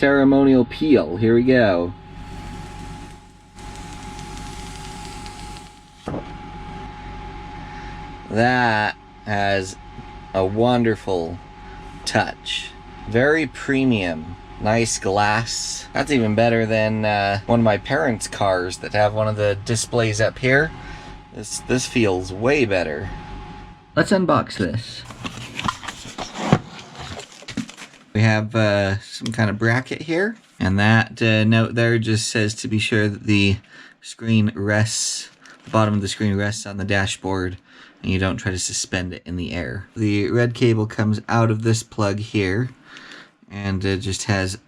Ceremonial peel. Here we go. That has a wonderful touch. Very premium. Nice glass. That's even better than one of my parents' cars that have one of the displays up here. This feels way better. Let's unbox this. We have some kind of bracket here, and that note there just says to be sure that the screen rests, the bottom of the screen rests on the dashboard, and you don't try to suspend it in the air. The red cable comes out of this plug here, and it just has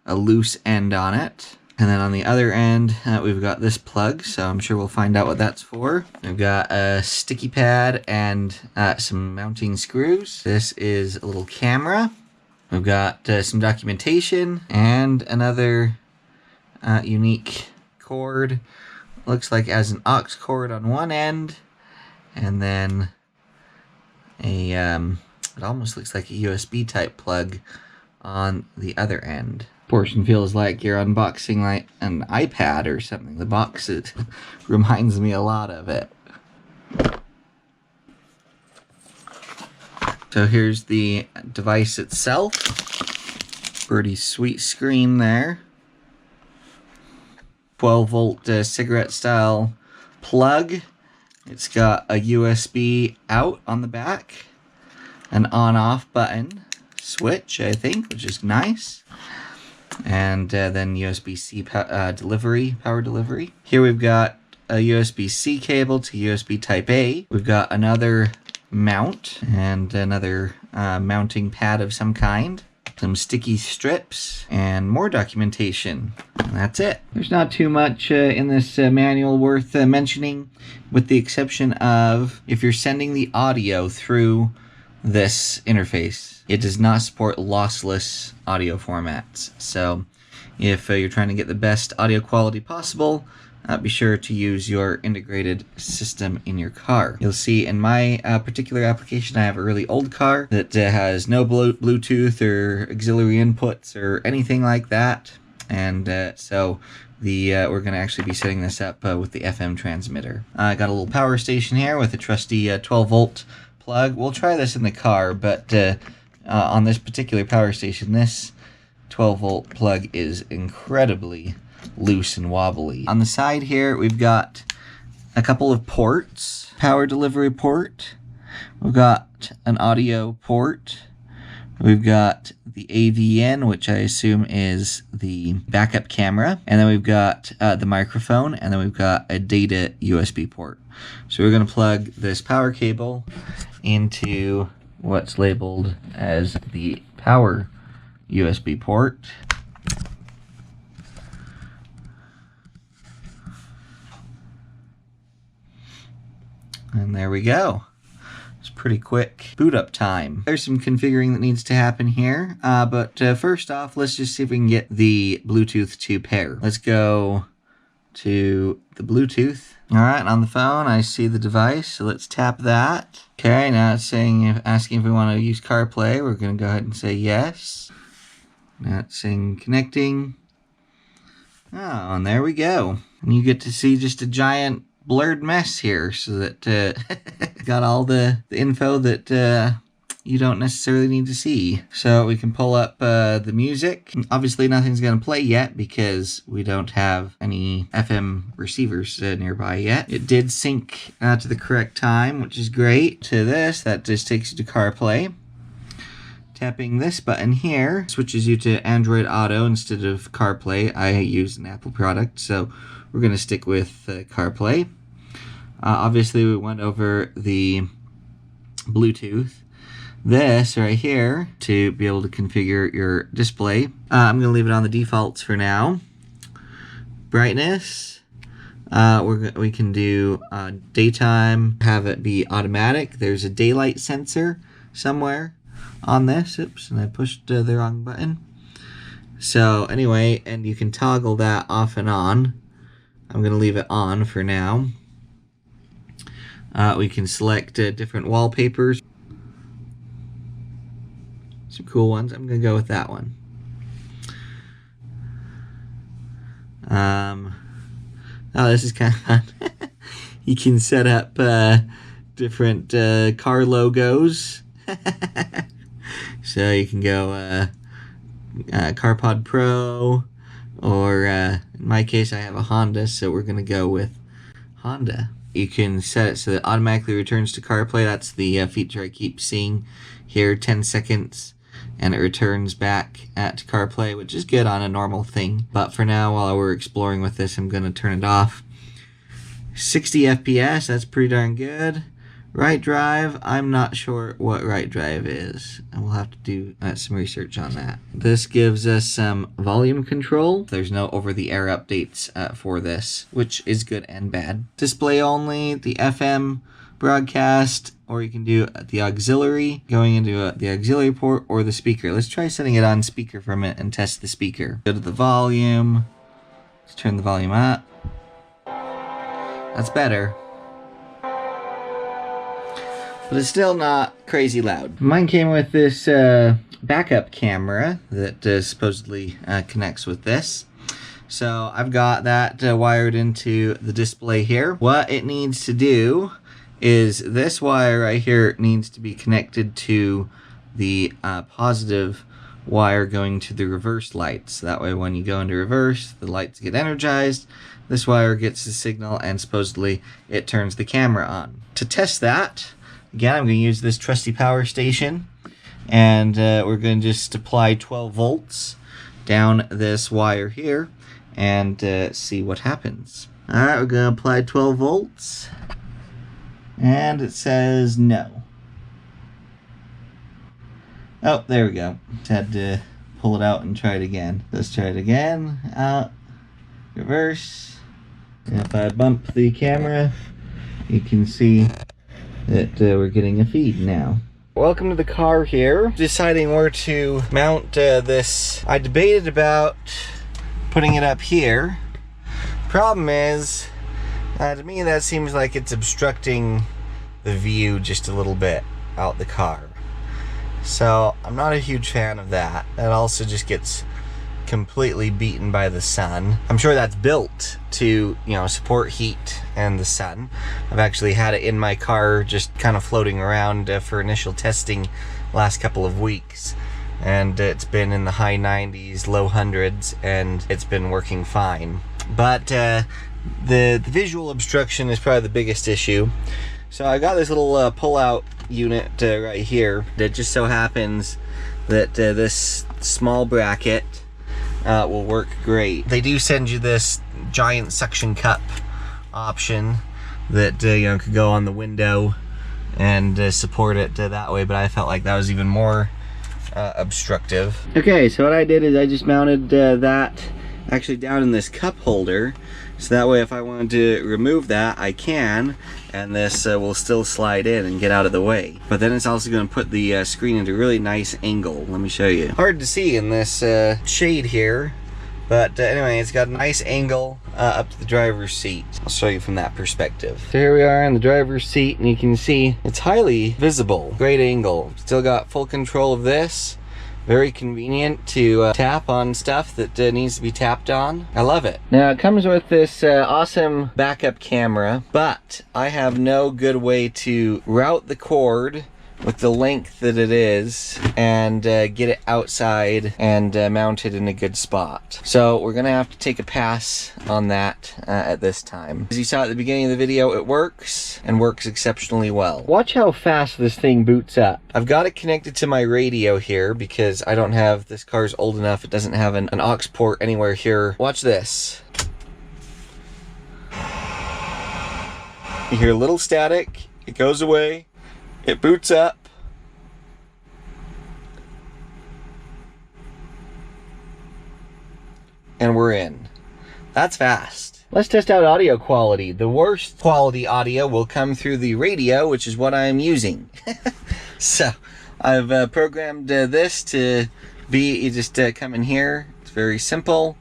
a loose end on it. And then on the other end, we've got this plug, so I'm sure we'll find out what that's for. We've got a sticky pad and some mounting screws. This is a little camera. We've got some documentation and another unique cord. Looks like it has an aux cord on one end, and then a it almost looks like a USB type plug on the other end. Portion feels like you're unboxing like an iPad or something. The box, it reminds me a lot of it. So here's the device itself. Pretty sweet screen there. 12-volt cigarette style plug. It's got a USB out on the back. An on-off button switch, I think, which is nice. And then USB-C power delivery. Here we've got a USB-C cable to USB Type-A. We've got another mount and another mounting pad of some kind. Some sticky strips and more documentation. And that's it. There's not too much in this manual worth mentioning, with the exception of if you're sending the audio through this interface, it does not support lossless audio formats. So if you're trying to get the best audio quality possible, be sure to use your integrated system in your car. You'll see in my particular application, I have a really old car that has no Bluetooth or auxiliary inputs or anything like that. And so we're going to actually be setting this up with the FM transmitter. I got a little power station here with a trusty 12-volt plug. We'll try this in the car, but on this particular power station, this 12-volt plug is incredibly loose and wobbly. On the side here, we've got a couple of ports. Power delivery port. We've got an audio port. We've got the AVN, which I assume is the backup camera. And then we've got the microphone, and then we've got a data USB port. So we're going to plug this power cable into what's labeled as the power USB port. And there we go. It's pretty quick boot up time. There's some configuring that needs to happen here, but first off, let's just see if we can get the Bluetooth to pair. Let's go to the Bluetooth. All right, on the phone, I see the device, so let's tap that. Okay, now it's asking if we want to use CarPlay. We're going to go ahead and say yes. Now it's saying connecting. Oh, and there we go. And you get to see just a giant blurred mess here, so that got all the info that you don't necessarily need to see. So we can pull up the music. Obviously nothing's going to play yet because we don't have any FM receivers nearby yet. It did sync to the correct time, which is great. To this, that just takes you to CarPlay. Tapping this button here switches you to Android Auto instead of CarPlay. I use an Apple product, so we're going to stick with CarPlay. Obviously, we went over the Bluetooth. This right here, to be able to configure your display. I'm going to leave it on the defaults for now. Brightness. We can do daytime, have it be automatic. There's a daylight sensor somewhere on this. Oops, and I pushed the wrong button. So anyway, and you can toggle that off and on. I'm going to leave it on for now. We can select different wallpapers. Some cool ones. I'm going to go with that one. Oh, this is kind of fun. You can set up different car logos. So you can go CarPod Pro, or in my case I have a Honda, so we're going to go with Honda. You can set it so that it automatically returns to CarPlay. That's the feature I keep seeing here, 10 seconds, and it returns back at CarPlay, which is good on a normal thing. But for now, while we're exploring with this, I'm going to turn it off. 60 FPS, that's pretty darn good. Right drive, I'm not sure what right drive is. And we'll have to do some research on that. This gives us some volume control. There's no over-the-air updates for this, which is good and bad. Display only, the FM broadcast, or you can do the auxiliary, going into the auxiliary port or the speaker. Let's try setting it on speaker for a minute and test the speaker. Go to the volume. Let's turn the volume up. That's better. But it's still not crazy loud. Mine came with this backup camera that supposedly connects with this. So I've got that wired into the display here. What it needs to do is this wire right here needs to be connected to the positive wire going to the reverse lights. That way when you go into reverse, the lights get energized. This wire gets the signal and supposedly it turns the camera on. To test that, again, I'm going to use this trusty power station, and we're going to just apply 12 volts down this wire here and see what happens. Alright, we're going to apply 12 volts, and it says no. Oh, there we go. Just had to pull it out and try it again. Let's try it again. Out, reverse. And if I bump the camera, you can see that we're getting a feed now. Welcome to the car here. Deciding where to mount this. I debated about putting it up here. Problem is, to me that seems like it's obstructing the view just a little bit out the car. So I'm not a huge fan of that. It also just gets completely beaten by the sun. I'm sure that's built to, support heat and the sun. I've actually had it in my car just kind of floating around for initial testing last couple of weeks, and it's been in the high 90s, low hundreds, and it's been working fine. But the visual obstruction is probably the biggest issue. So I got this little pull-out unit right here that just so happens that this small bracket will work great. They do send you this giant suction cup option that could go on the window and support it that way, but I felt like that was even more obstructive. Okay, so what I did is I just mounted that actually down in this cup holder, so that way if I wanted to remove that, I can, and this will still slide in and get out of the way. But then it's also going to put the screen into a really nice angle. Let me show you. Hard to see in this shade here, but anyway, it's got a nice angle up to the driver's seat. I'll show you from that perspective. So here we are in the driver's seat, and you can see it's highly visible. Great angle. Still got full control of this. Very convenient to tap on stuff that needs to be tapped on. I love it. Now it comes with this awesome backup camera, but I have no good way to route the cord with the length that it is and get it outside and mount it in a good spot. So we're gonna have to take a pass on that at this time. As you saw at the beginning of the video, it works and works exceptionally well. Watch how fast this thing boots up. I've got it connected to my radio here because I don't have, this car's old enough, it doesn't have an aux port anywhere here. Watch this. You hear a little static, it goes away, it boots up, and we're in. That's fast. Let's test out audio quality. The worst quality audio will come through the radio, which is what I'm using. So I've programmed this to be, you just come in here, it's very simple,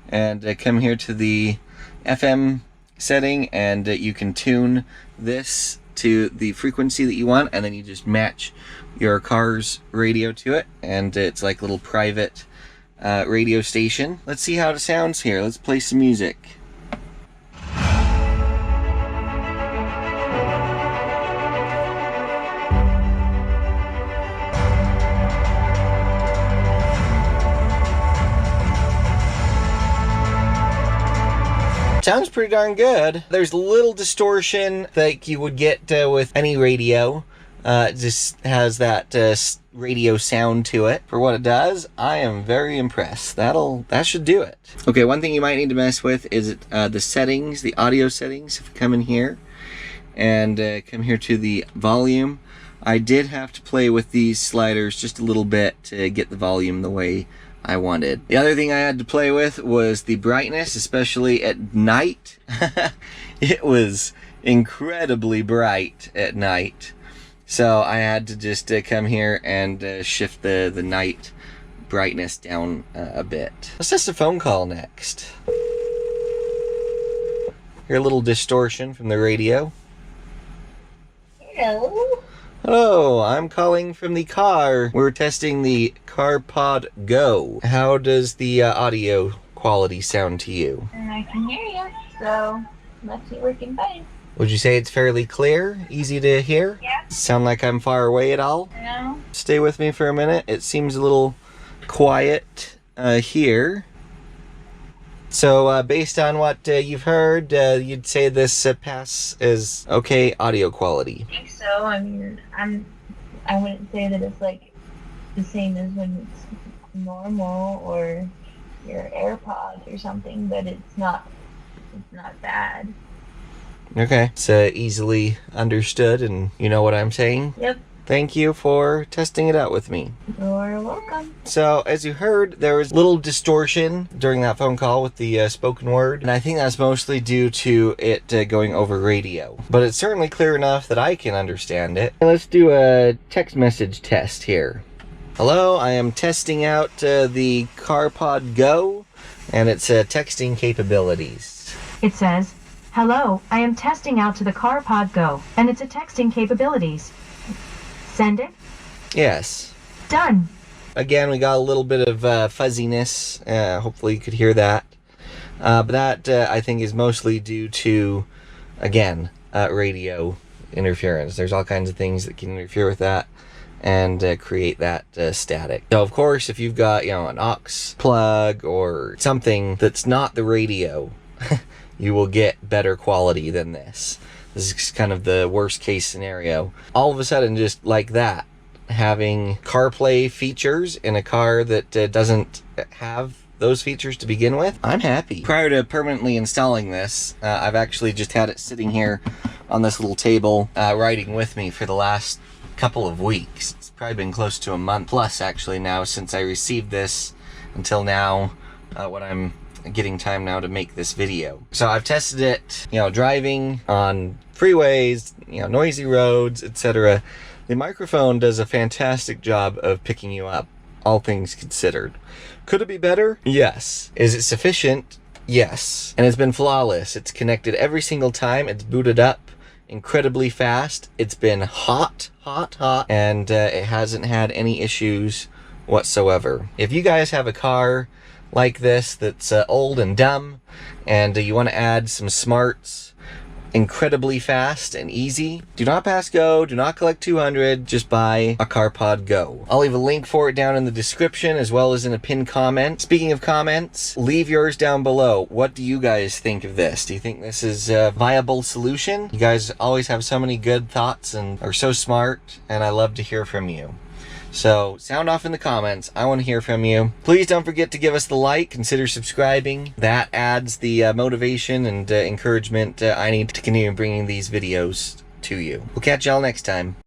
and come here to the FM setting, and you can tune this to the frequency that you want, and then you just match your car's radio to it, and it's like a little private radio station. Let's see how it sounds here. Let's play some music. Sounds pretty darn good. There's a little distortion that you would get with any radio. It just has that radio sound to it. For what it does, I am very impressed. That should do it. Okay, one thing you might need to mess with is the settings, the audio settings. If you come in here and come here to the volume, I did have to play with these sliders just a little bit to get the volume the way I wanted. The other thing I had to play with was the brightness, especially at night. It was incredibly bright at night. So I had to just come here and shift the night brightness down a bit. Let's test a phone call next. Hear a little distortion from the radio. Hello? Hello, I'm calling from the car. We're testing the CarPodGo. How does the audio quality sound to you? And I can hear you, so must be working fine. Would you say it's fairly clear, easy to hear? Yeah. Sound like I'm far away at all? No. Stay with me for a minute. It seems a little quiet here. So based on what you've heard, you'd say this pass is okay audio quality. I think so. I mean, I wouldn't say that it's like the same as when it's normal or your AirPods or something, but it's not bad. Okay. It's easily understood, and you know what I'm saying? Yep. Thank you for testing it out with me. You're welcome. So, as you heard, there was little distortion during that phone call with the spoken word, and I think that's mostly due to it going over radio. But it's certainly clear enough that I can understand it. Let's do a text message test here. Hello, I am testing out the CarPodGo and its texting capabilities. It says, "Hello, I am testing out to the CarPodGo and its texting capabilities. Send it." Yes. Done. Again, we got a little bit of fuzziness. Hopefully you could hear that. But that, I think, is mostly due to, again, radio interference. There's all kinds of things that can interfere with that and create that static. So, of course, if you've got, an aux plug or something that's not the radio, you will get better quality than this. This is kind of the worst case scenario. All of a sudden, just like that, having CarPlay features in a car that doesn't have those features to begin with, I'm happy. Prior to permanently installing this, I've actually just had it sitting here on this little table, riding with me for the last couple of weeks. It's probably been close to a month plus actually now since I received this until now, when I'm getting time now to make this video. So I've tested it, driving on freeways, noisy roads, etc. The microphone does a fantastic job of picking you up, all things considered. Could it be better? Yes. Is it sufficient? Yes. And it's been flawless. It's connected every single time. It's booted up incredibly fast. It's been hot, and it hasn't had any issues whatsoever. If you guys have a car like this that's old and dumb, and you want to add some smarts incredibly fast and easy, do not pass go, do not collect 200, just buy a CarPodGo. I'll leave a link for it down in the description as well as in a pinned comment. Speaking of comments, leave yours down below. What do you guys think of this? Do you think this is a viable solution? You guys always have so many good thoughts and are so smart, and I love to hear from you. So sound off in the comments. I want to hear from you. Please don't forget to give us the like. Consider subscribing. That adds the motivation and encouragement I need to continue bringing these videos to you. We'll catch y'all next time.